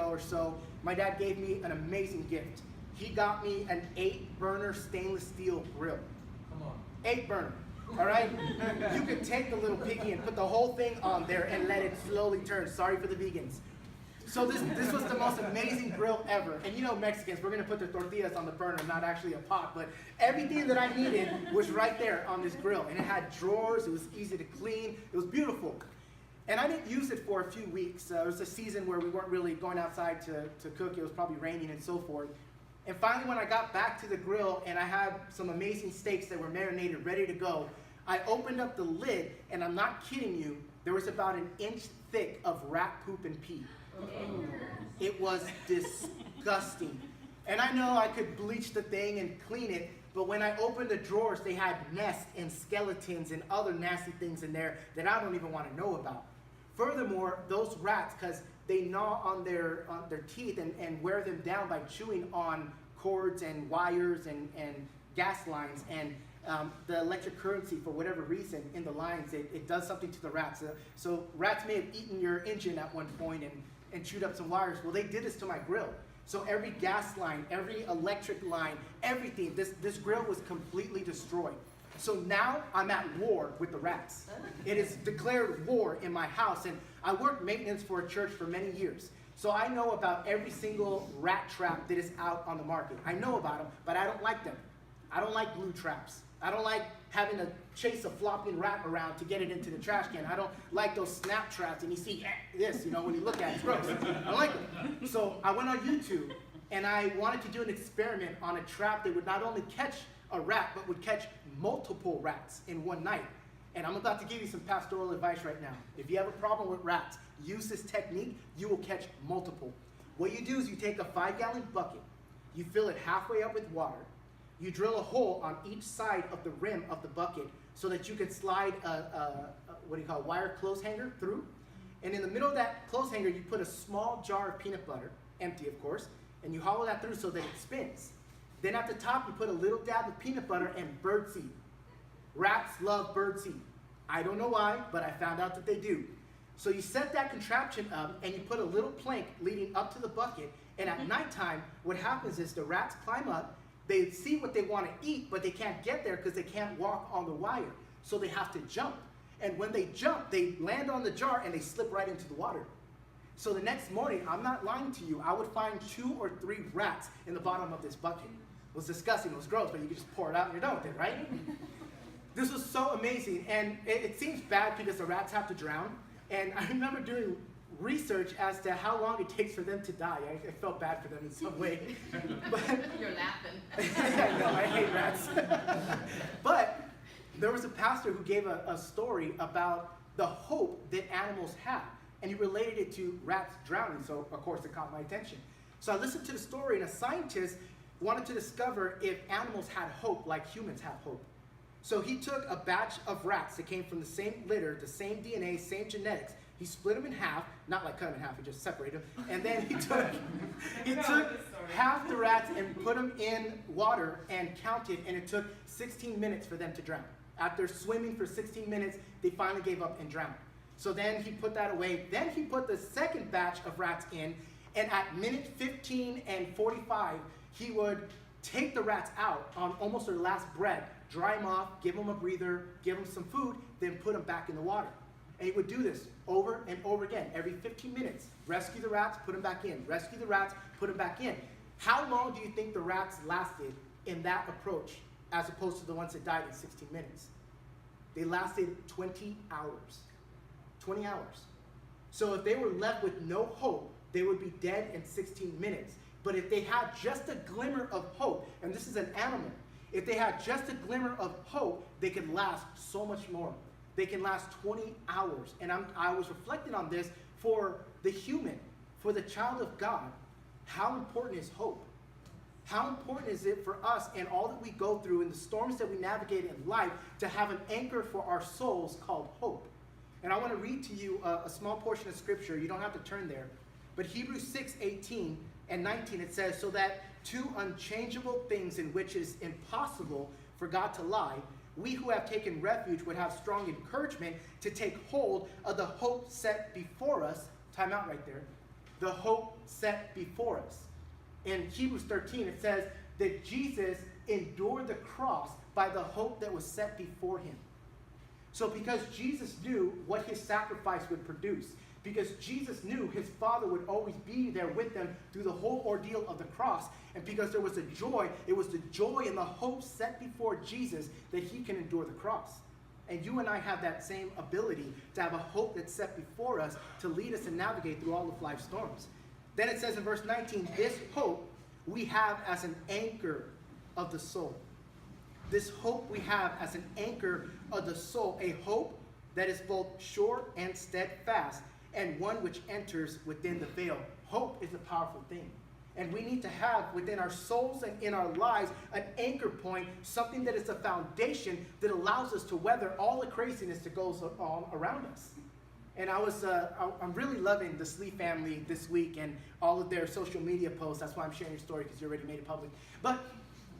ago or so, my dad gave me an amazing gift. He got me an 8-burner stainless steel grill. Come on. 8-burner, all right? You could take the little piggy and put the whole thing on there and let it slowly turn. Sorry for the vegans. So this was the most amazing grill ever. And you know Mexicans, we're gonna put the tortillas on the burner, not actually a pot, but everything that I needed was right there on this grill. And it had drawers, it was easy to clean, it was beautiful. And I didn't use it for a few weeks. It was a season where we weren't really going outside to cook. It was probably raining and so forth. And finally, when I got back to the grill and I had some amazing steaks that were marinated, ready to go, I opened up the lid, and I'm not kidding you, there was about an inch thick of rat poop and pee. It was disgusting. And I know I could bleach the thing and clean it, but when I opened the drawers, they had nests and skeletons and other nasty things in there that I don't even want to know about. Furthermore, those rats, because they gnaw on their teeth and wear them down by chewing on cords and wires and gas lines, and the electric currency, for whatever reason, in the lines, it does something to the rats. So rats may have eaten your engine at one point and chewed up some wires. Well, they did this to my grill. So every gas line, every electric line, everything, this grill was completely destroyed. So now I'm at war with the rats. It is declared war in my house, and I worked maintenance for a church for many years. So I know about every single rat trap that is out on the market. I know about them, but I don't like them. I don't like glue traps. I don't like having to chase a flopping rat around to get it into the trash can. I don't like those snap traps, and you see this, you know, when you look at it, it's gross. I don't like them. So I went on YouTube, and I wanted to do an experiment on a trap that would not only catch a rat, but would catch multiple rats in one night. And I'm about to give you some pastoral advice right now. If you have a problem with rats, use this technique, you will catch multiple. What you do is you take a 5-gallon bucket, you fill it halfway up with water, you drill a hole on each side of the rim of the bucket so that you can slide a wire clothes hanger through. And in the middle of that clothes hanger, you put a small jar of peanut butter, empty of course, and you hollow that through so that it spins. Then at the top, you put a little dab of peanut butter and birdseed. Rats love birdseed. I don't know why, but I found out that they do. So you set that contraption up, and you put a little plank leading up to the bucket, and at nighttime, what happens is the rats climb up, they see what they want to eat, but they can't get there because they can't walk on the wire. So they have to jump. And when they jump, they land on the jar, and they slip right into the water. So the next morning, I'm not lying to you, I would find 2 or 3 rats in the bottom of this bucket. It was disgusting, it was gross, but you could just pour it out and you're done with it, right? This was so amazing, and it seems bad because the rats have to drown. And I remember doing research as to how long it takes for them to die. I felt bad for them in some way. But, you're laughing. I know, I hate rats. But there was a pastor who gave a story about the hope that animals have. And he related it to rats drowning, so of course it caught my attention. So I listened to the story, and a scientist wanted to discover if animals had hope like humans have hope. So he took a batch of rats that came from the same litter, the same DNA, same genetics. He split them in half, not like cut them in half, he just separated them. And then he took half the rats and put them in water and counted, and it took 16 minutes for them to drown. After swimming for 16 minutes, they finally gave up and drowned. So then he put that away. Then he put the second batch of rats in, and at minute 15 and 45, he would take the rats out on almost their last breath, dry them off, give them a breather, give them some food, then put them back in the water. And he would do this over and over again, every 15 minutes. Rescue the rats, put them back in. Rescue the rats, put them back in. How long do you think the rats lasted in that approach as opposed to the ones that died in 16 minutes? They lasted 20 hours. 20 hours. So if they were left with no hope, they would be dead in 16 minutes. But if they had just a glimmer of hope, and this is an animal, if they had just a glimmer of hope, they could last so much more. They can last 20 hours. And I was reflecting on this for the human, for the child of God. How important is hope? How important is it for us and all that we go through and the storms that we navigate in life to have an anchor for our souls called hope? And I want to read to you a small portion of scripture. You don't have to turn there. But Hebrews 6:18 and 19, it says, so that 2 unchangeable things in which it is impossible for God to lie, we who have taken refuge would have strong encouragement to take hold of the hope set before us. Time out right there. the hope set before us. In Hebrews 13, it says that Jesus endured the cross by the hope that was set before him. So because Jesus knew what his sacrifice would produce, because Jesus knew his Father would always be there with them through the whole ordeal of the cross, and because there was a joy, it was the joy and the hope set before Jesus that he can endure the cross. And you and I have that same ability to have a hope that's set before us to lead us and navigate through all of life's storms. Then it says in verse 19, this hope we have as an anchor of the soul. This hope we have as an anchor of the soul, a hope that is both sure and steadfast, and one which enters within the veil. Hope is a powerful thing. And we need to have within our souls and in our lives an anchor point, something that is a foundation that allows us to weather all the craziness that goes on around us. And I'm really loving the Slee family this week and all of their social media posts. That's why I'm sharing your story, because you already made it public. But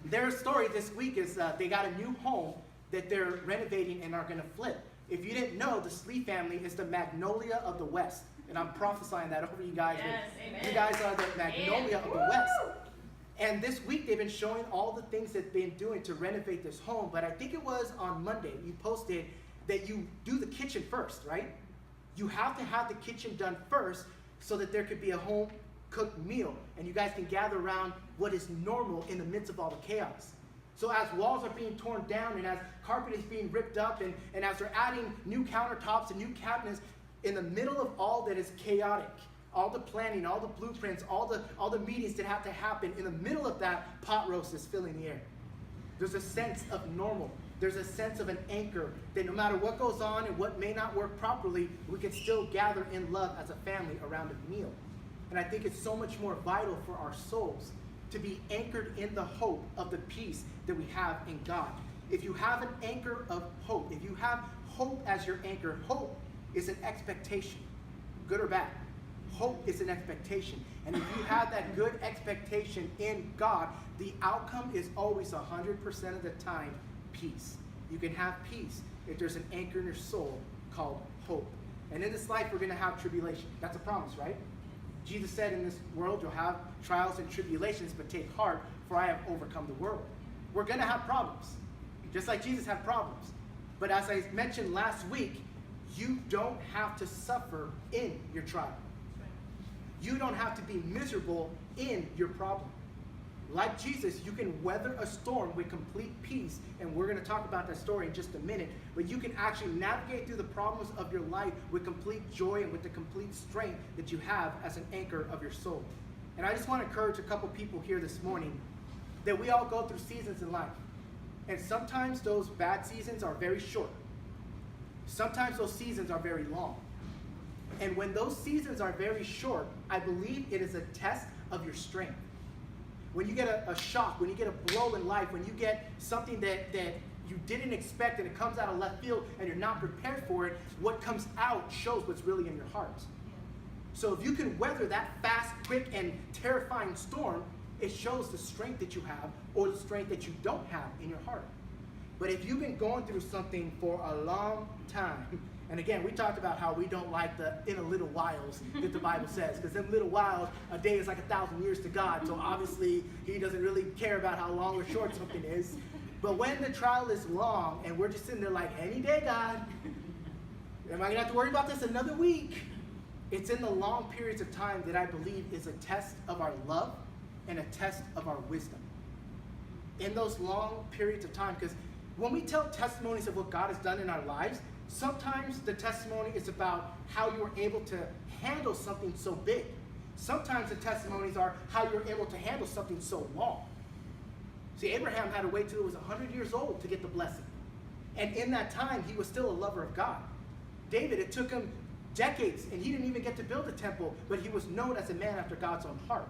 their story this week is they got a new home that they're renovating and are going to flip. If you didn't know, the Slee family is the Magnolia of the West. And I'm prophesying that over you guys. Yes, amen. You guys are the Magnolia of the West. And this week they've been showing all the things that they've been doing to renovate this home. But I think it was on Monday you posted that you do the kitchen first, right? You have to have the kitchen done first so that there could be a home cooked meal. And you guys can gather around what is normal in the midst of all the chaos. So as walls are being torn down and as carpet is being ripped up and as they're adding new countertops and new cabinets, in the middle of all that is chaotic, all the planning, all the blueprints, all the meetings that have to happen, in the middle of that, pot roast is filling the air. There's a sense of normal. There's a sense of an anchor that no matter what goes on and what may not work properly, we can still gather in love as a family around a meal. And I think it's so much more vital for our souls to be anchored in the hope of the peace that we have in God. If you have an anchor of hope, if you have hope as your anchor, hope is an expectation, good or bad. Hope is an expectation. And if you have that good expectation in God, the outcome is always 100% of the time peace. You can have peace if there's an anchor in your soul called hope. And in this life, we're going to have tribulation. That's a promise, right? Jesus said in this world, you'll have trials and tribulations, but take heart, for I have overcome the world. We're going to have problems, just like Jesus had problems. But as I mentioned last week, you don't have to suffer in your trial. You don't have to be miserable in your problem. Like Jesus, you can weather a storm with complete peace, and we're going to talk about that story in just a minute, but you can actually navigate through the problems of your life with complete joy and with the complete strength that you have as an anchor of your soul. And I just want to encourage a couple people here this morning that we all go through seasons in life. And sometimes those bad seasons are very short. Sometimes those seasons are very long. And when those seasons are very short, I believe it is a test of your strength. When you get a shock, when you get a blow in life, when you get something that you didn't expect and it comes out of left field and you're not prepared for it, what comes out shows what's really in your heart. So if you can weather that fast, quick, and terrifying storm, it shows the strength that you have or the strength that you don't have in your heart. But if you've been going through something for a long time, and again, we talked about how we don't like the in a little whiles that the Bible says, because in little whiles, a day is like 1,000 years to God, so obviously he doesn't really care about how long or short something is. But when the trial is long, and we're just sitting there like, any day, God, am I going to have to worry about this another week? It's in the long periods of time that I believe is a test of our love and a test of our wisdom. In those long periods of time, because when we tell testimonies of what God has done in our lives, sometimes the testimony is about how you were able to handle something so big. Sometimes the testimonies are how you were able to handle something so long. See, Abraham had to wait till he was 100 years old to get the blessing. And in that time, he was still a lover of God. David, it took him decades, and he didn't even get to build a temple, but he was known as a man after God's own heart.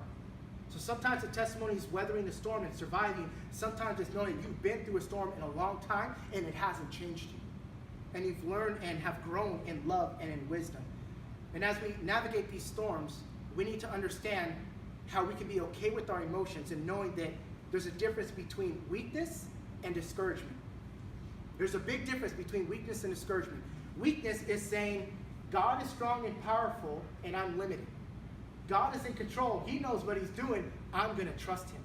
So sometimes the testimony is weathering the storm and surviving. Sometimes it's knowing you've been through a storm in a long time and it hasn't changed you. And you've learned and have grown in love and in wisdom. And as we navigate these storms, we need to understand how we can be okay with our emotions and knowing that there's a difference between weakness and discouragement. There's a big difference between weakness and discouragement. Weakness is saying, God is strong and powerful and I'm limited. God is in control. He knows what he's doing. I'm going to trust him.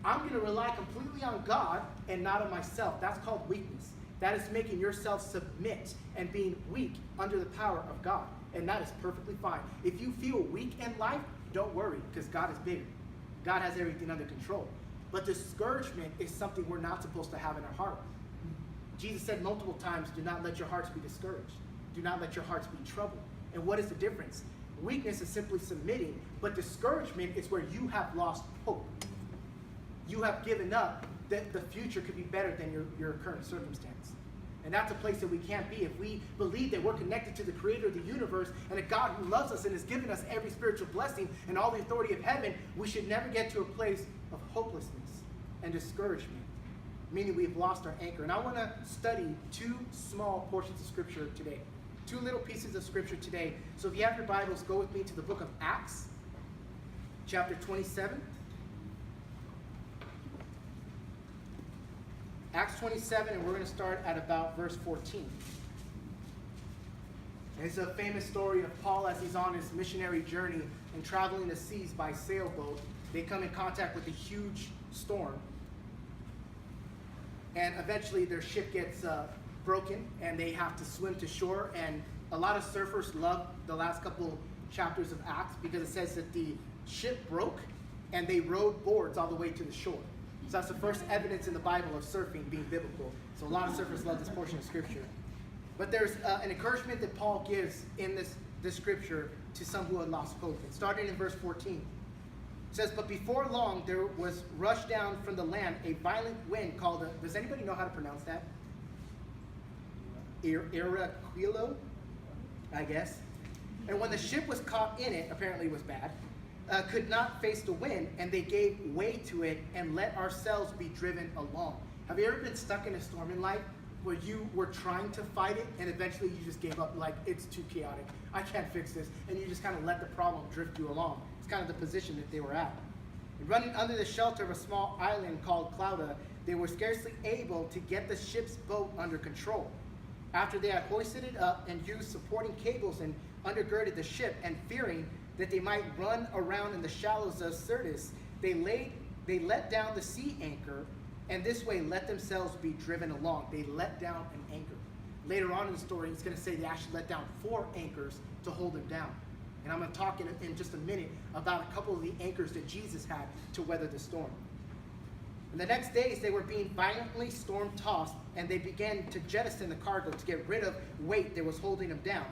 I'm going to rely completely on God and not on myself. That's called weakness. That is making yourself submit and being weak under the power of God. And that is perfectly fine. If you feel weak in life, don't worry, because God is bigger. God has everything under control. But discouragement is something we're not supposed to have in our heart. Jesus said multiple times, do not let your hearts be discouraged. Do not let your hearts be troubled. And what is the difference? Weakness is simply submitting, but discouragement is where you have lost hope. You have given up that the future could be better than your current circumstance. And that's a place that we can't be. If we believe that we're connected to the creator of the universe and a God who loves us and has given us every spiritual blessing and all the authority of heaven, we should never get to a place of hopelessness and discouragement, meaning we've lost our anchor. And I want to study two small portions of scripture today. Two little pieces of scripture today. So if you have your Bibles, go with me to the book of Acts, chapter 27. Acts 27, and we're going to start at about verse 14. And it's a famous story of Paul as he's on his missionary journey and traveling the seas by sailboat. They come in contact with a huge storm. And eventually their ship gets broken and they have to swim to shore. And a lot of surfers love the last couple chapters of Acts because it says that the ship broke and they rode boards all the way to the shore. So that's the first evidence in the Bible of surfing being biblical. So a lot of surfers love this portion of scripture. But there's an encouragement that Paul gives in this scripture to some who had lost hope. And starting in verse 14, it says, but before long there was rushed down from the land a violent wind called, does anybody know how to pronounce that? Iraquilo, I guess. And when the ship was caught in it, apparently it was bad, could not face the wind, and they gave way to it and let ourselves be driven along. Have you ever been stuck in a storm in life where you were trying to fight it and eventually you just gave up, like, it's too chaotic, I can't fix this, and you just kind of let the problem drift you along? It's kind of the position that they were at. And running under the shelter of a small island called Clauda, they were scarcely able to get the ship's boat under control. After they had hoisted it up and used supporting cables and undergirded the ship, and fearing that they might run around in the shallows of Syrtis, they let down the sea anchor, and this way let themselves be driven along. They let down an anchor. Later on in the story, it's going to say they actually let down 4 anchors to hold them down. And I'm going to talk in just a minute about a couple of the anchors that Jesus had to weather the storm. And the next days, they were being violently storm-tossed, and they began to jettison the cargo to get rid of weight that was holding them down.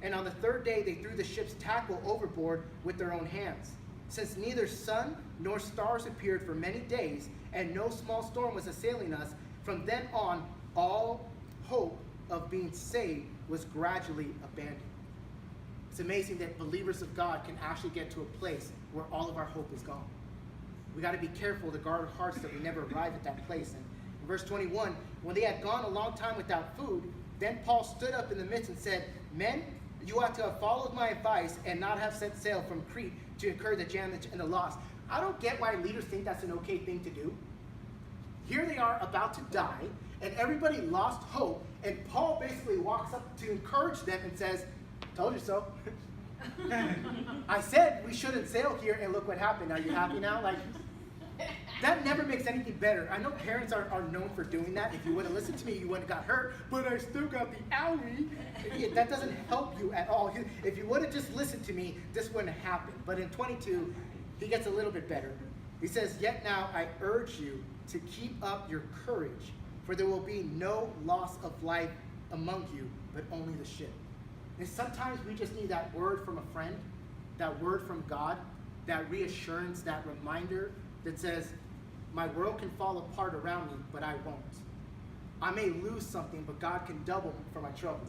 And on the 3rd day, they threw the ship's tackle overboard with their own hands. Since neither sun nor stars appeared for many days, and no small storm was assailing us, from then on, all hope of being saved was gradually abandoned. It's amazing that believers of God can actually get to a place where all of our hope is gone. We got to be careful to guard our hearts that we never arrive at that place. And in verse 21, when they had gone a long time without food, then Paul stood up in the midst and said, men, you ought to have followed my advice and not have set sail from Crete to incur the damage and the loss. I don't get why leaders think that's an okay thing to do. Here they are about to die, and everybody lost hope, and Paul basically walks up to encourage them and says, told you so. I said we shouldn't sail here, and look what happened. Are you happy now? Like, that never makes anything better. I know parents are known for doing that. If you would have listened to me, you wouldn't have got hurt, but I still got the owie. That doesn't help you at all. If you would have just listened to me, this wouldn't have happened. But in 22, he gets a little bit better. He says, yet now I urge you to keep up your courage, for there will be no loss of life among you, but only the ship. And sometimes we just need that word from a friend, that word from God, that reassurance, that reminder that says, my world can fall apart around me, but I won't. I may lose something, but God can double for my trouble.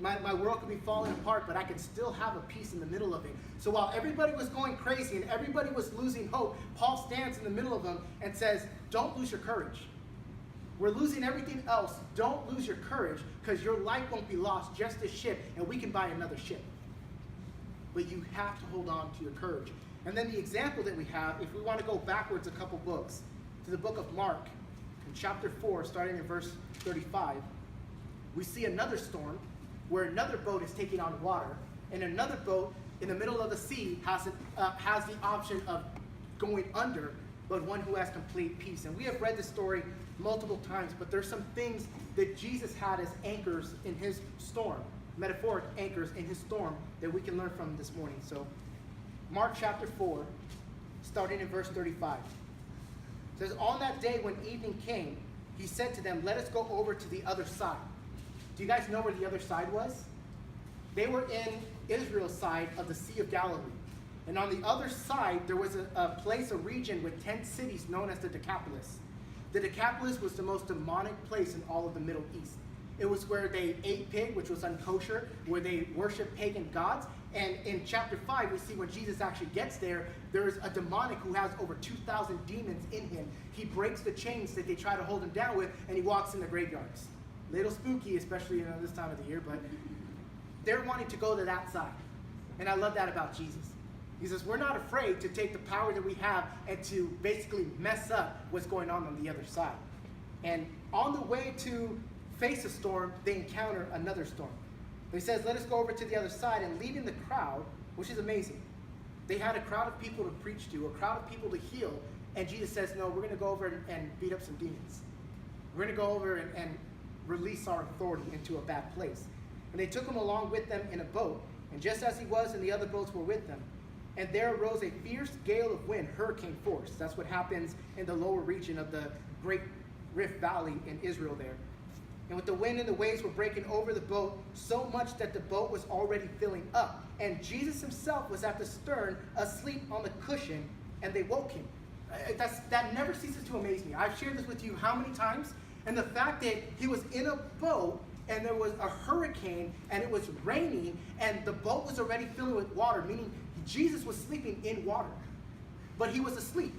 My world could be falling apart, but I can still have a peace in the middle of it. So while everybody was going crazy and everybody was losing hope, Paul stands in the middle of them and says, don't lose your courage. We're losing everything else. Don't lose your courage, because your life won't be lost, just this ship, and we can buy another ship. But you have to hold on to your courage. And then the example that we have, if we want to go backwards a couple books, to the book of Mark, in chapter 4, starting in verse 35, we see another storm where another boat is taking on water, and another boat in the middle of the sea has the option of going under, but one who has complete peace. And we have read this story multiple times, but there's some things that Jesus had as anchors in his storm, metaphoric anchors in his storm, that we can learn from this morning. So Mark chapter 4, starting in verse 35. It says, on that day when evening came, he said to them, let us go over to the other side. Do you guys know where the other side was? They were in Israel's side of the Sea of Galilee. And on the other side, there was a place, a region with 10 cities known as the Decapolis. The Decapolis was the most demonic place in all of the Middle East. It was where they ate pig, which was unkosher, where they worshiped pagan gods. And in chapter 5, we see when Jesus actually gets there, there is a demonic who has over 2,000 demons in him. He breaks the chains that they try to hold him down with, and he walks in the graveyards. Little spooky, especially this time of the year, but they're wanting to go to that side. And I love that about Jesus. He says, we're not afraid to take the power that we have and to basically mess up what's going on the other side. And on the way to face a storm, they encounter another storm. He says, let us go over to the other side, and leaving the crowd, which is amazing. They had a crowd of people to preach to, a crowd of people to heal, and Jesus says, no, we're going to go over and beat up some demons. We're going to go over and release our authority into a bad place. And they took him along with them in a boat, and just as he was and the other boats were with them, and there arose a fierce gale of wind, hurricane force. That's what happens in the lower region of the Great Rift Valley in Israel there. And with the wind and the waves were breaking over the boat, so much that the boat was already filling up. And Jesus himself was at the stern, asleep on the cushion, and they woke him. That never ceases to amaze me. I've shared this with you how many times? And the fact that he was in a boat, and there was a hurricane, and it was raining, and the boat was already filling with water, meaning Jesus was sleeping in water. But he was asleep.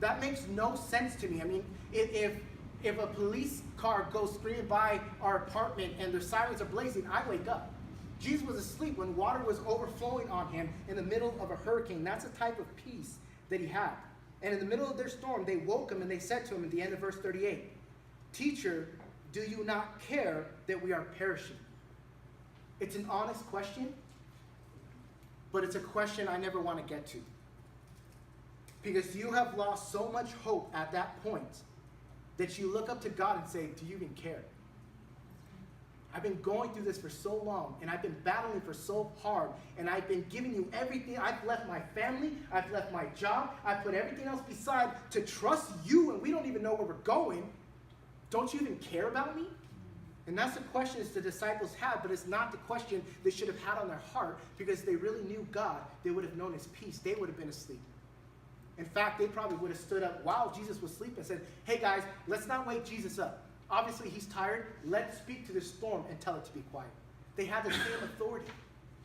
That makes no sense to me. I mean, if a police car goes screaming by our apartment and the sirens are blazing, I wake up. Jesus was asleep when water was overflowing on him in the middle of a hurricane. That's a type of peace that he had. And in the middle of their storm, they woke him and they said to him at the end of verse 38, Teacher, do you not care that we are perishing? It's an honest question, but it's a question I never want to get to. Because you have lost so much hope at that point that you look up to God and say, do you even care? I've been going through this for so long, and I've been battling for so hard, and I've been giving you everything. I've left my family, I've left my job, I've put everything else beside to trust you, and we don't even know where we're going. Don't you even care about me? And that's the question that the disciples had, but it's not the question they should have had on their heart, because they really knew God. They would have known his peace. They would have been asleep. In fact, they probably would have stood up while Jesus was asleep and said, hey guys, let's not wake Jesus up. Obviously he's tired. Let's speak to the storm and tell it to be quiet. They had the same authority,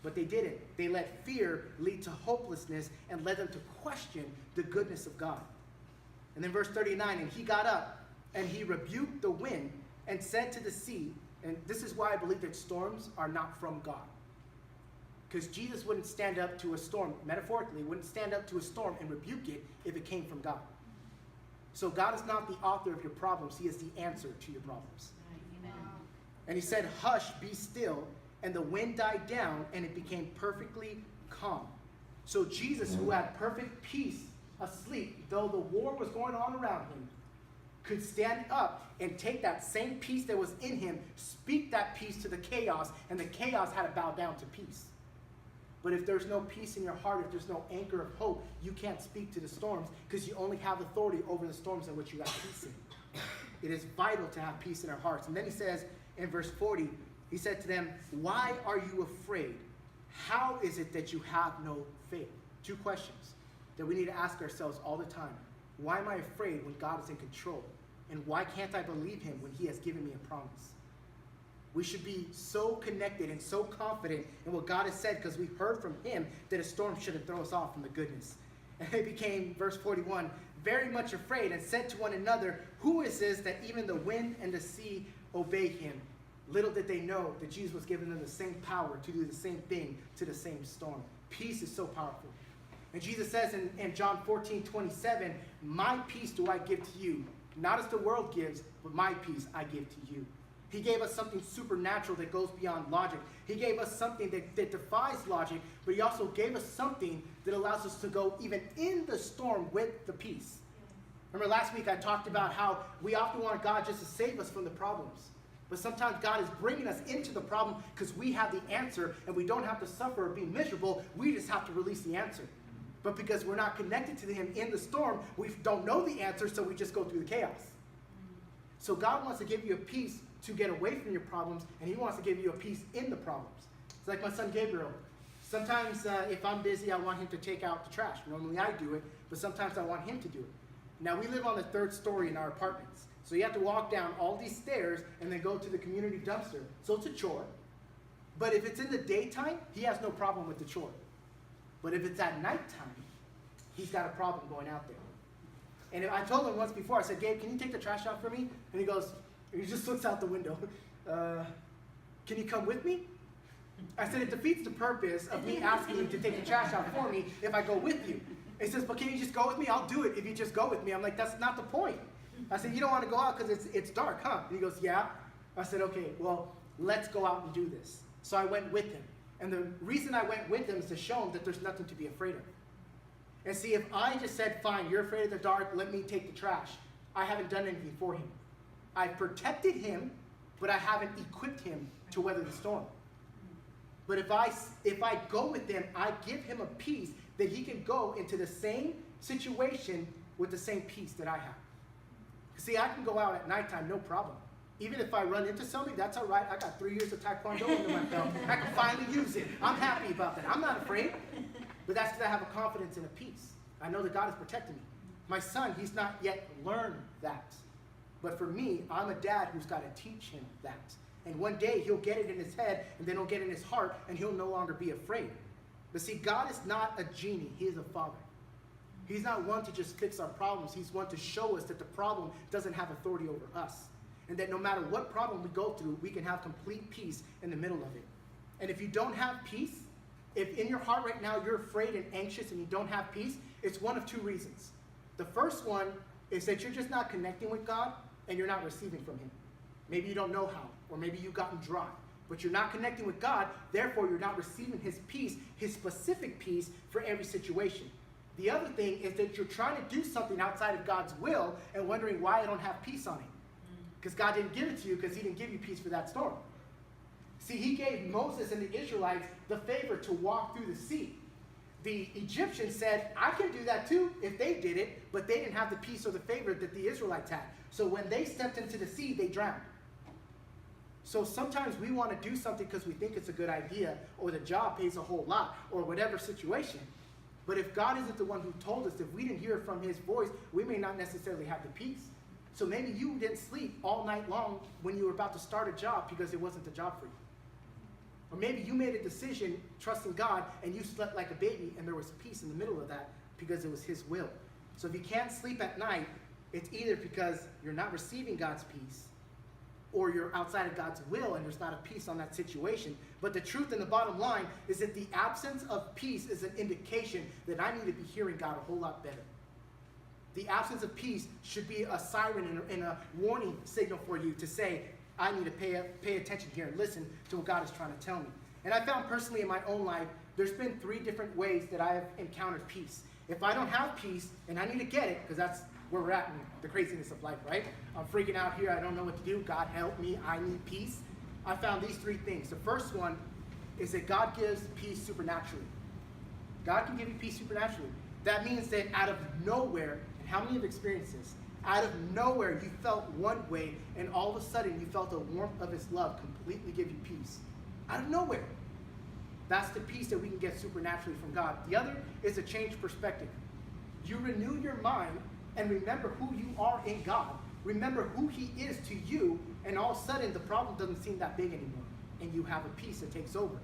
but they didn't. They let fear lead to hopelessness and led them to question the goodness of God. And then verse 39, and he got up and he rebuked the wind and said to the sea, and this is why I believe that storms are not from God. Because Jesus wouldn't stand up to a storm, metaphorically, wouldn't stand up to a storm and rebuke it if it came from God. So God is not the author of your problems. He is the answer to your problems. Amen. And he said, hush, be still. And the wind died down and it became perfectly calm. So Jesus, who had perfect peace asleep, though the war was going on around him, could stand up and take that same peace that was in him, speak that peace to the chaos, and the chaos had to bow down to peace. But if there's no peace in your heart, if there's no anchor of hope, you can't speak to the storms because you only have authority over the storms in which you got peace in. It is vital to have peace in our hearts. And then he says in verse 40, he said to them, why are you afraid? How is it that you have no faith? Two questions that we need to ask ourselves all the time. Why am I afraid when God is in control? And why can't I believe him when he has given me a promise? We should be so connected and so confident in what God has said because we heard from him that a storm shouldn't throw us off from the goodness. And they became, verse 41, very much afraid and said to one another, who is this that even the wind and the sea obey him? Little did they know that Jesus was giving them the same power to do the same thing to the same storm. Peace is so powerful. And Jesus says in John 14:27, my peace do I give to you, not as the world gives, but my peace I give to you. He gave us something supernatural that goes beyond logic. He gave us something that defies logic, but he also gave us something that allows us to go even in the storm with the peace. Remember last week I talked about how we often want God just to save us from the problems. But sometimes God is bringing us into the problem because we have the answer and we don't have to suffer or be miserable. We just have to release the answer. But because we're not connected to him in the storm, we don't know the answer, so we just go through the chaos. So God wants to give you a peace to get away from your problems, and he wants to give you a peace in the problems. It's like my son Gabriel. Sometimes if I'm busy, I want him to take out the trash. Normally I do it, but sometimes I want him to do it. Now we live on the 3rd story in our apartments. So you have to walk down all these stairs and then go to the community dumpster. So it's a chore. But if it's in the daytime, he has no problem with the chore. But if it's at nighttime, he's got a problem going out there. And I told him once before, I said, Gabe, can you take the trash out for me? And he just looks out the window. Can you come with me? I said, it defeats the purpose of me asking you to take the trash out for me if I go with you. He says, but can you just go with me? I'll do it if you just go with me. I'm like, that's not the point. I said, you don't want to go out because it's dark, huh? And he goes, yeah. I said, okay, well, let's go out and do this. So I went with him. And the reason I went with him is to show him that there's nothing to be afraid of. And see, if I just said, fine, you're afraid of the dark, let me take the trash, I haven't done anything for him. I've protected him, but I haven't equipped him to weather the storm. But if I go with him, I give him a peace that he can go into the same situation with the same peace that I have. See, I can go out at nighttime, no problem. Even if I run into somebody, that's all right. I got 3 years of Taekwondo under my belt. I can finally use it. I'm happy about that. I'm not afraid. But that's because I have a confidence and a peace. I know that God is protecting me. My son, he's not yet learned that. But for me, I'm a dad who's got to teach him that. And one day he'll get it in his head, and then he'll get it in his heart, and he'll no longer be afraid. But see, God is not a genie. He is a father. He's not one to just fix our problems. He's one to show us that the problem doesn't have authority over us. And that no matter what problem we go through, we can have complete peace in the middle of it. And if you don't have peace, if in your heart right now you're afraid and anxious and you don't have peace, it's one of 2 reasons. The first one is that you're just not connecting with God and you're not receiving from him. Maybe you don't know how, or maybe you've gotten dry. But you're not connecting with God, therefore you're not receiving his peace, his specific peace for every situation. The other thing is that you're trying to do something outside of God's will and wondering why I don't have peace on it. Because God didn't give it to you because he didn't give you peace for that storm. See, he gave Moses and the Israelites the favor to walk through the sea. The Egyptians said, I can do that too if they did it, but they didn't have the peace or the favor that the Israelites had. So when they stepped into the sea, they drowned. So sometimes we want to do something because we think it's a good idea, or the job pays a whole lot, or whatever situation. But if God isn't the one who told us, if we didn't hear from his voice, we may not necessarily have the peace. So maybe you didn't sleep all night long when you were about to start a job because it wasn't the job for you. Or maybe you made a decision trusting God and you slept like a baby and there was peace in the middle of that because it was his will. So if you can't sleep at night, it's either because you're not receiving God's peace or you're outside of God's will and there's not a peace on that situation. But the truth and the bottom line is that the absence of peace is an indication that I need to be hearing God a whole lot better. The absence of peace should be a siren and a warning signal for you to say, I need to pay attention here and listen to what God is trying to tell me. And I found personally in my own life, there's been 3 different ways that I have encountered peace. If I don't have peace, and I need to get it, because that's where we're at in the craziness of life, right? I'm freaking out here, I don't know what to do, God help me, I need peace. I found these 3 things. The first one is that God gives peace supernaturally. God can give you peace supernaturally. That means that out of nowhere, and how many have experienced this? Out of nowhere, you felt one way, and all of a sudden, you felt the warmth of his love completely give you peace. Out of nowhere. That's the peace that we can get supernaturally from God. The other is a changed perspective. You renew your mind and remember who you are in God. Remember who he is to you, and all of a sudden, the problem doesn't seem that big anymore, and you have a peace that takes over.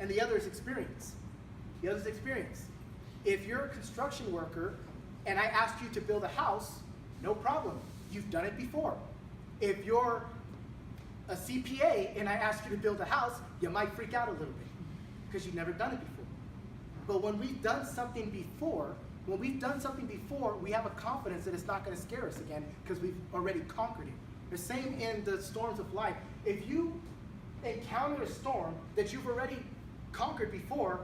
And the other is experience. The other is experience. If you're a construction worker, and I asked you to build a house, no problem. You've done it before. If you're a CPA and I ask you to build a house, you might freak out a little bit because you've never done it before. But when we've done something before, we have a confidence that it's not going to scare us again because we've already conquered it. The same in the storms of life. if you encounter a storm that you've already conquered before,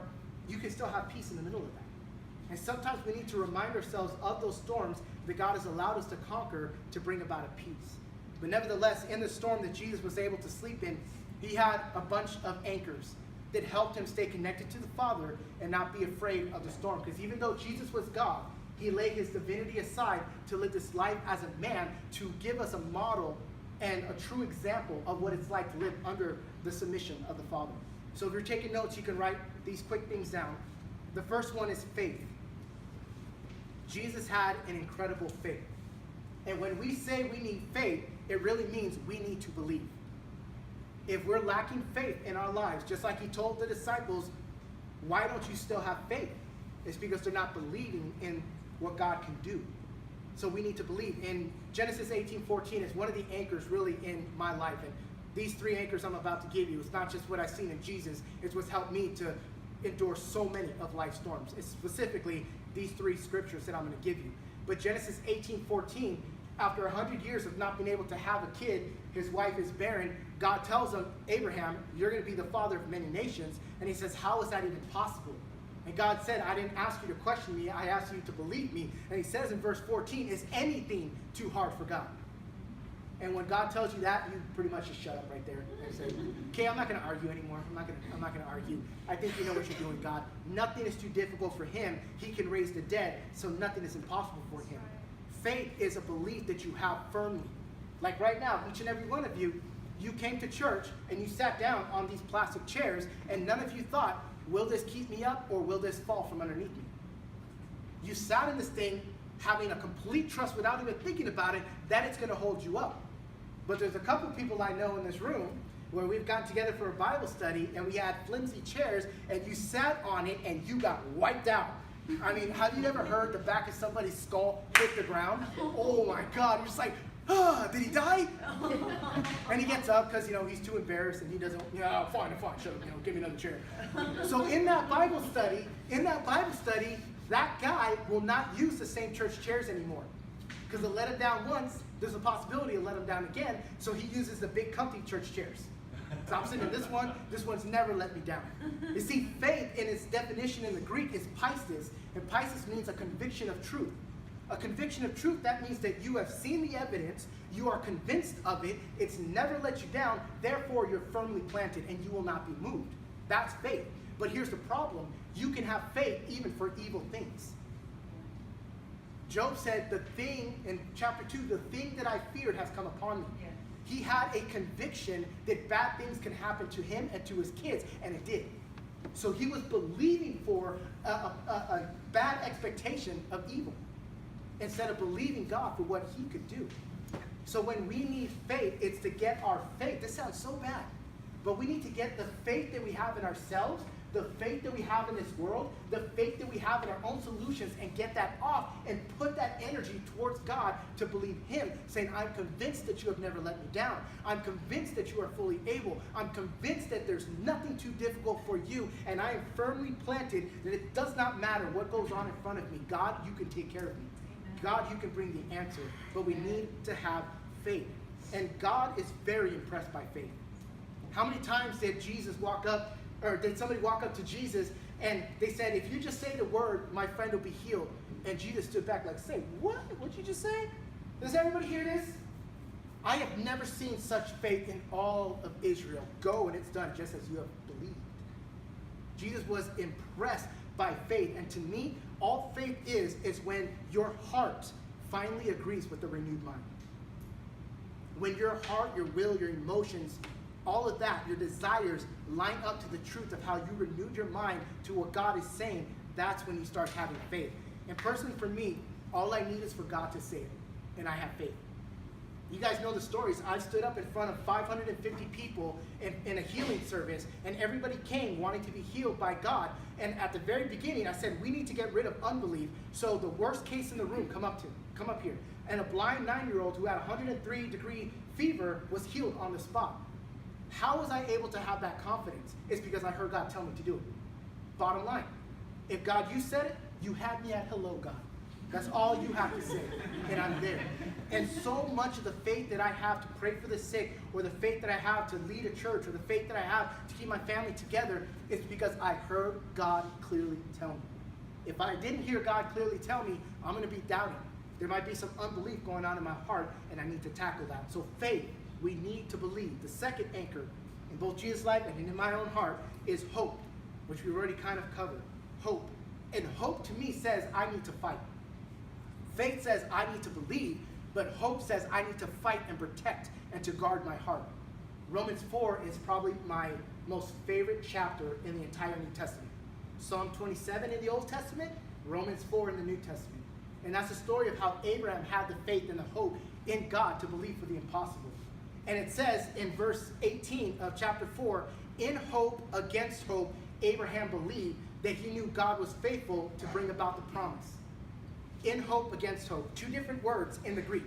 you can still have peace in the middle of that. And sometimes we need to remind ourselves of those storms that God has allowed us to conquer to bring about a peace. But nevertheless, in the storm that Jesus was able to sleep in, he had a bunch of anchors that helped him stay connected to the Father and not be afraid of the storm. Because even though Jesus was God, he laid his divinity aside to live this life as a man, to give us a model and a true example of what it's like to live under the submission of the Father. So if you're taking notes, you can write these quick things down. The first one is faith. Jesus had an incredible faith. And when we say we need faith, it really means we need to believe. If we're lacking faith in our lives, just like he told the disciples, why don't you still have faith? It's because they're not believing in what God can do. So we need to believe. In Genesis 18:14 is one of the anchors really in my life. And these 3 anchors I'm about to give you, it's not just what I've seen in Jesus, it's what's helped me to endure so many of life's storms. It's specifically these 3 scriptures that I'm going to give you. But Genesis 18:14, after 100 years of not being able to have a kid, his wife is barren, God tells him, Abraham, you're going to be the father of many nations. And he says, how is that even possible? And God said, I didn't ask you to question me, I asked you to believe me. And he says in verse 14, is anything too hard for God? And when God tells you that, you pretty much just shut up right there and say, okay, I'm not going to argue anymore. I'm not going to argue. I think you know what you're doing, God. Nothing is too difficult for him. He can raise the dead, so nothing is impossible for him. Faith is a belief that you have firmly. Like right now, each and every one of you, you came to church and you sat down on these plastic chairs, and none of you thought, will this keep me up or will this fall from underneath me? You sat in this thing having a complete trust without even thinking about it that it's going to hold you up. But there's a couple people I know in this room where we've gotten together for a Bible study and we had flimsy chairs and you sat on it and you got wiped out. I mean, have you ever heard the back of somebody's skull hit the ground? Oh my God, you're just like, did he die? And he gets up because, he's too embarrassed and he doesn't, fine, shut up, give me another chair. So in that Bible study, that guy will not use the same church chairs anymore. Because it let him down once, there's a possibility it'll let him down again, so he uses the big comfy church chairs. So I'm sitting in this one's never let me down. You see, faith in its definition in the Greek is pistis, and pistis means a conviction of truth. A conviction of truth, that means that you have seen the evidence, you are convinced of it, it's never let you down, therefore you're firmly planted and you will not be moved. That's faith. But here's the problem, you can have faith even for evil things. Job said, the thing, in chapter 2, the thing that I feared has come upon me. Yeah. He had a conviction that bad things can happen to him and to his kids, and it did. So he was believing for a bad expectation of evil, instead of believing God for what he could do. So when we need faith, it's to get our faith. This sounds so bad, but we need to get the faith that we have in ourselves, the faith that we have in this world, the faith that we have in our own solutions, and get that off and put that energy towards God to believe him, saying, I'm convinced that you have never let me down. I'm convinced that you are fully able. I'm convinced that there's nothing too difficult for you, and I am firmly planted that it does not matter what goes on in front of me. God, you can take care of me. God, you can bring the answer, but we need to have faith. And God is very impressed by faith. How many times did somebody walk up to Jesus and they said, if you just say the word, my friend will be healed. And Jesus stood back like, say, what? What'd you just say? Does everybody hear this? I have never seen such faith in all of Israel. Go and it's done just as you have believed. Jesus was impressed by faith. And to me, all faith is when your heart finally agrees with the renewed mind. When your heart, your will, your emotions, all of that, your desires line up to the truth of how you renewed your mind to what God is saying, that's when you start having faith. And personally for me, all I need is for God to say it, and I have faith. You guys know the stories. I stood up in front of 550 people in a healing service, and everybody came wanting to be healed by God. And at the very beginning, I said, we need to get rid of unbelief. So the worst case in the room, come up here. And a blind 9-year-old who had 103-degree fever was healed on the spot. How was I able to have that confidence? It's because I heard God tell me to do it. Bottom line, if God, you said it, you had me at hello, God. That's all you have to say, and I'm there. And so much of the faith that I have to pray for the sick, or the faith that I have to lead a church, or the faith that I have to keep my family together, is because I heard God clearly tell me. If I didn't hear God clearly tell me, I'm going to be doubting. There might be some unbelief going on in my heart, and I need to tackle that. So faith, we need to believe. The second anchor in both Jesus' life and in my own heart is hope, which we already kind of covered. Hope. And hope to me says I need to fight. Faith says I need to believe, but hope says I need to fight and protect and to guard my heart. Romans 4 is probably my most favorite chapter in the entire New Testament. Psalm 27 in the Old Testament, Romans 4 in the New Testament. And that's the story of how Abraham had the faith and the hope in God to believe for the impossible. And it says in verse 18 of chapter 4, in hope against hope, Abraham believed that he knew God was faithful to bring about the promise. In hope against hope. Two different words in the Greek.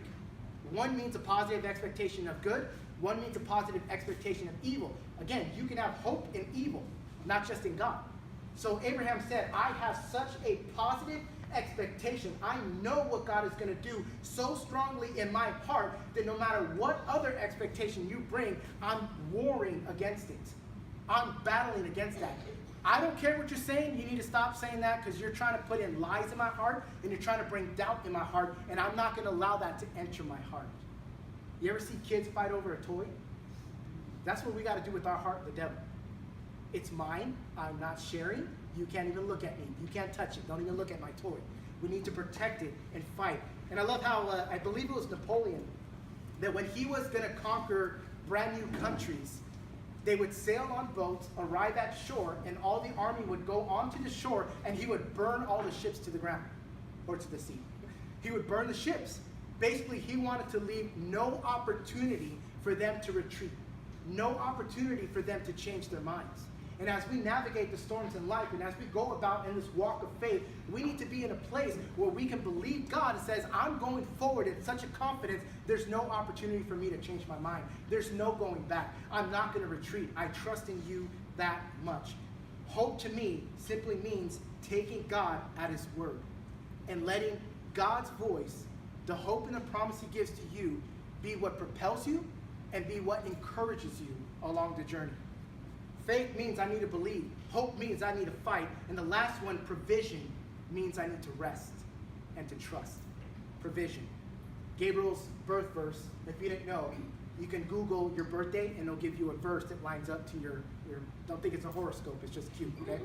One means a positive expectation of good. One means a positive expectation of evil. Again, you can have hope in evil, not just in God. So Abraham said, I have such a positive expectation. I know what God is going to do so strongly in my heart that no matter what other expectation you bring, I'm warring against it. I'm battling against that. I don't care what you're saying. You need to stop saying that because you're trying to put in lies in my heart and you're trying to bring doubt in my heart, and I'm not going to allow that to enter my heart. You ever see kids fight over a toy? That's what we got to do with our heart, the devil. It's mine. I'm not sharing. You can't even look at me. You can't touch it. Don't even look at my toy. We need to protect it and fight. And I love how, I believe it was Napoleon, that when he was going to conquer brand new countries, they would sail on boats, arrive at shore, and all the army would go onto the shore, and he would burn all the ships to the ground, or to the sea. He would burn the ships. Basically, he wanted to leave no opportunity for them to retreat, no opportunity for them to change their minds. And as we navigate the storms in life, and as we go about in this walk of faith, we need to be in a place where we can believe God and says, I'm going forward in such a confidence, there's no opportunity for me to change my mind. There's no going back. I'm not going to retreat. I trust in you that much. Hope to me simply means taking God at his word and letting God's voice, the hope and the promise he gives to you, be what propels you and be what encourages you along the journey. Faith means I need to believe. Hope means I need to fight. And the last one, provision, means I need to rest and to trust. Provision. Gabriel's birth verse, if you didn't know, you can Google your birthday and it'll give you a verse that lines up to your don't think it's a horoscope, it's just cute, okay?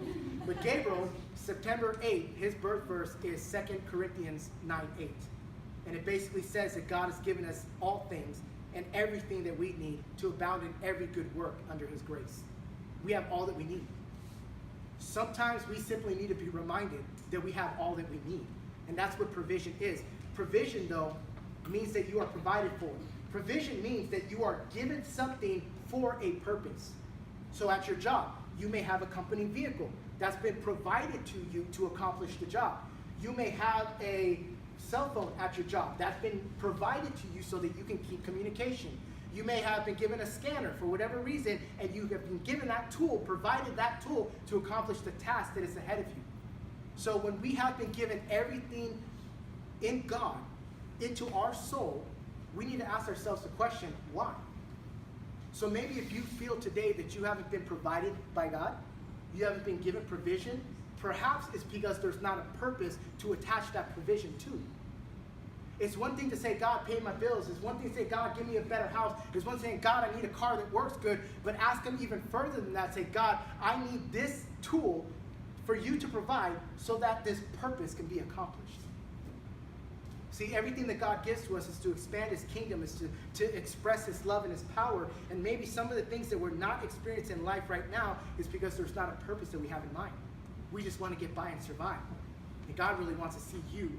But Gabriel, September 8th, his birth verse is 2 Corinthians 9:8. And it basically says that God has given us all things and everything that we need to abound in every good work under his grace. We have all that we need. Sometimes we simply need to be reminded that we have all that we need. And that's what provision is. Provision, though, means that you are provided for. Provision means that you are given something for a purpose. So at your job, you may have a company vehicle that's been provided to you to accomplish the job. You may have a cell phone at your job that's been provided to you so that you can keep communication. You may have been given a scanner for whatever reason, and you have been given that tool, provided that tool to accomplish the task that is ahead of you. So when we have been given everything in God into our soul, we need to ask ourselves the question, why? So maybe if you feel today that you haven't been provided by God, you haven't been given provision, perhaps it's because there's not a purpose to attach that provision to. It's one thing to say, God, pay my bills. It's one thing to say, God, give me a better house. It's one thing saying, God, I need a car that works good. But ask him even further than that. Say, God, I need this tool for you to provide so that this purpose can be accomplished. See, everything that God gives to us is to expand his kingdom, is to express his love and his power. And maybe some of the things that we're not experiencing in life right now is because there's not a purpose that we have in mind. We just want to get by and survive. And God really wants to see you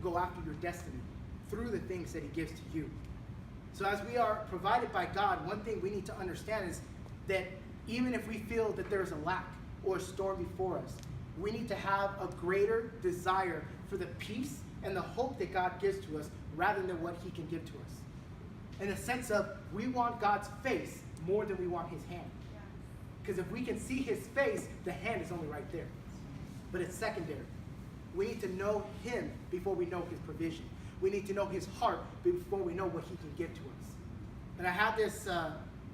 go after your destiny through the things that he gives to you. So as we are provided by God, one thing we need to understand is that even if we feel that there's a lack or a storm before us, we need to have a greater desire for the peace and the hope that God gives to us rather than what he can give to us. In the sense of, we want God's face more than we want his hand. Because if we can see his face, the hand is only right there. But it's secondary. We need to know him before we know his provision. We need to know his heart before we know what he can give to us. And I had this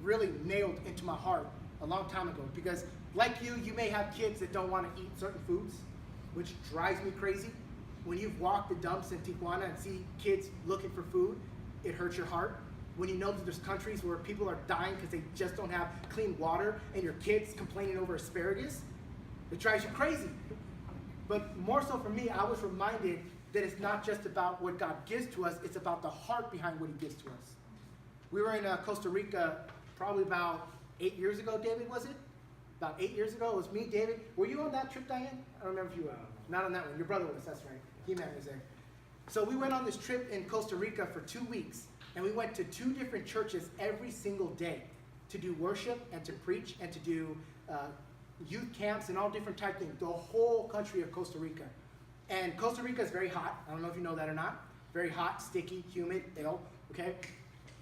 really nailed into my heart a long time ago, because like you may have kids that don't want to eat certain foods, which drives me crazy. When you've walked the dumps in Tijuana and see kids looking for food, it hurts your heart. When you know that there's countries where people are dying because they just don't have clean water, and your kids complaining over asparagus, it drives you crazy. But more so for me, I was reminded that it's not just about what God gives to us, it's about the heart behind what he gives to us. We were in Costa Rica probably about 8 years ago, David, was it? About 8 years ago, it was me, David. Were you on that trip, Diane? I don't remember if you were. Not on that one. Your brother was, that's right. He-Man was there. So we went on this trip in Costa Rica for 2 weeks, and we went to 2 different churches every single day to do worship and to preach and to do youth camps and all different type of things, the whole country of Costa Rica. And Costa Rica is very hot. I don't know if you know that or not. Very hot, sticky, humid, ill, okay?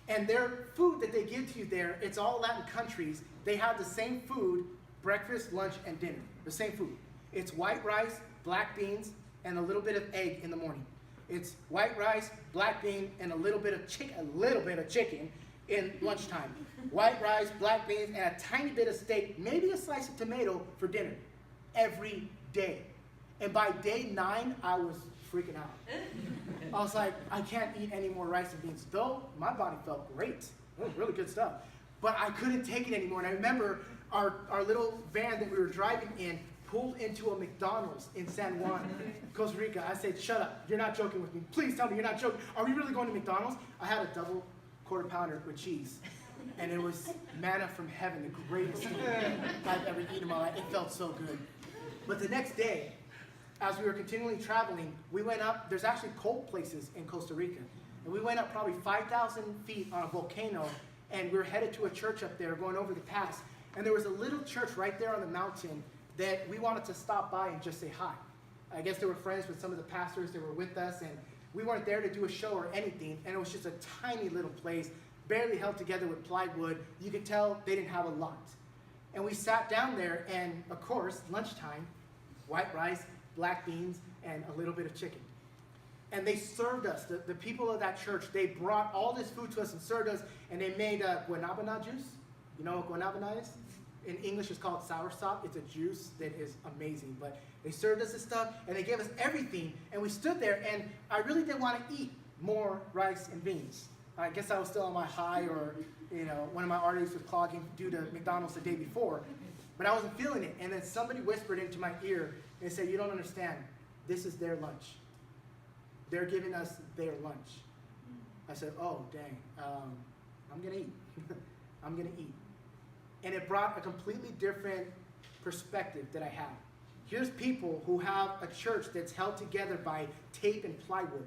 And their food that they give to you there, it's all Latin countries. They have the same food, breakfast, lunch, and dinner. The same food. It's white rice, black beans, and a little bit of egg in the morning. It's white rice, black bean, and a little bit of chicken in lunchtime. White rice, black beans, and a tiny bit of steak, maybe a slice of tomato for dinner. Every day. And by day 9, I was freaking out. I was like, I can't eat any more rice and beans. Though my body felt great. It was really good stuff. But I couldn't take it anymore. And I remember our little van that we were driving in pulled into a McDonald's in San Juan, Costa Rica. I said, shut up. You're not joking with me. Please tell me you're not joking. Are we really going to McDonald's? I had a double quarter pounder with cheese. And it was manna from heaven, the greatest thing I've ever eaten in my life. It felt so good. But the next day, as we were continually traveling, we went up. There's actually cold places in Costa Rica. And we went up probably 5,000 feet on a volcano, and we were headed to a church up there, going over the pass. And there was a little church right there on the mountain that we wanted to stop by and just say hi. I guess they were friends with some of the pastors that were with us, and we weren't there to do a show or anything, and it was just a tiny little place, barely held together with plywood. You could tell they didn't have a lot. And we sat down there, and of course, lunchtime, white rice, black beans, and a little bit of chicken. And they served us, the people of that church, they brought all this food to us and served us, and they made guanabana juice. You know what guanabana is? In English, it's called soursop. It's a juice that is amazing. But they served us this stuff, and they gave us everything. And we stood there, and I really didn't want to eat more rice and beans. I guess I was still on my high, or one of my arteries was clogging due to McDonald's the day before. But I wasn't feeling it. And then somebody whispered into my ear and said, you don't understand. This is their lunch. They're giving us their lunch. I said, oh, dang. I'm going to eat. I'm going to eat. And it brought a completely different perspective that I had. Here's people who have a church that's held together by tape and plywood.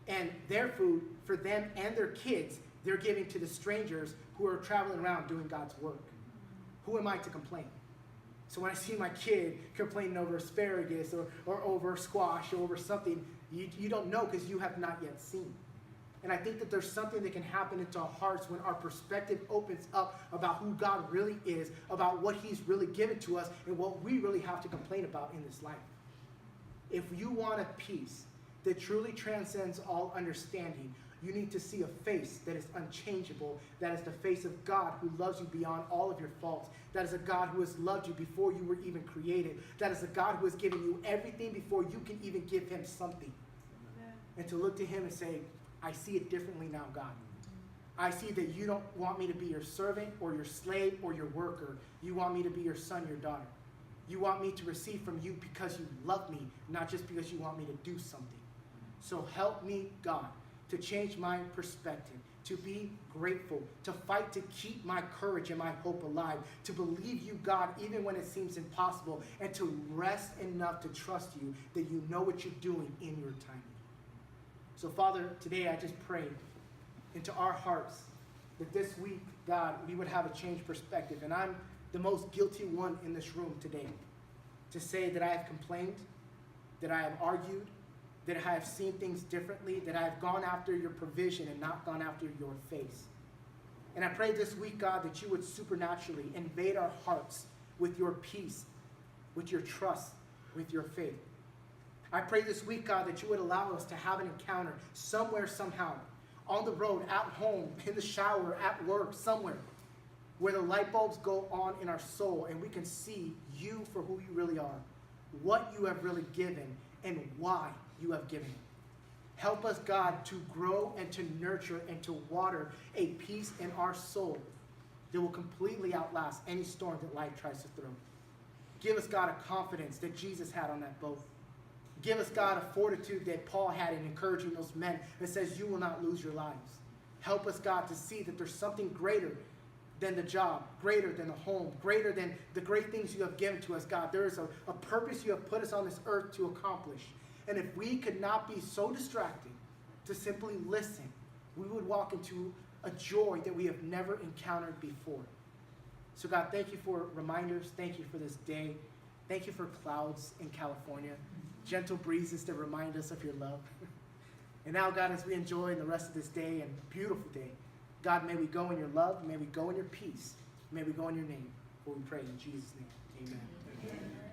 And their food, for them and their kids, they're giving to the strangers who are traveling around doing God's work. Who am I to complain? So when I see my kid complaining over asparagus or over squash or over something, you don't know because you have not yet seen. And I think that there's something that can happen into our hearts when our perspective opens up about who God really is, about what he's really given to us, and what we really have to complain about in this life. If you want a peace that truly transcends all understanding, you need to see a face that is unchangeable, that is the face of God who loves you beyond all of your faults. That is a God who has loved you before you were even created. That is a God who has given you everything before you can even give him something. Amen. And to look to him and say, I see it differently now, God. I see that you don't want me to be your servant or your slave or your worker. You want me to be your son, your daughter. You want me to receive from you because you love me, not just because you want me to do something. So help me, God, to change my perspective, to be grateful, to fight to keep my courage and my hope alive, to believe you, God, even when it seems impossible, and to rest enough to trust you that you know what you're doing in your timing. So, Father, today I just pray into our hearts that this week, God, we would have a changed perspective. And I'm the most guilty one in this room today to say that I have complained, that I have argued, that I have seen things differently, that I have gone after your provision and not gone after your face. And I pray this week, God, that you would supernaturally invade our hearts with your peace, with your trust, with your faith. I pray this week, God, that you would allow us to have an encounter somewhere, somehow, on the road, at home, in the shower, at work, somewhere, where the light bulbs go on in our soul and we can see you for who you really are, what you have really given, and why you have given it. Help us, God, to grow and to nurture and to water a peace in our soul that will completely outlast any storm that life tries to throw. Give us, God, a confidence that Jesus had on that boat. Give us, God, a fortitude that Paul had in encouraging those men that says you will not lose your lives. Help us, God, to see that there's something greater than the job, greater than the home, greater than the great things you have given to us, God. There is a purpose you have put us on this earth to accomplish. And if we could not be so distracted to simply listen, we would walk into a joy that we have never encountered before. So God, thank you for reminders. Thank you for this day. Thank you for clouds in California, gentle breezes that remind us of your love. And now, God, as we enjoy the rest of this day and beautiful day, God, may we go in your love. May we go in your peace. May we go in your name. For we pray in Jesus' name. Amen. Amen.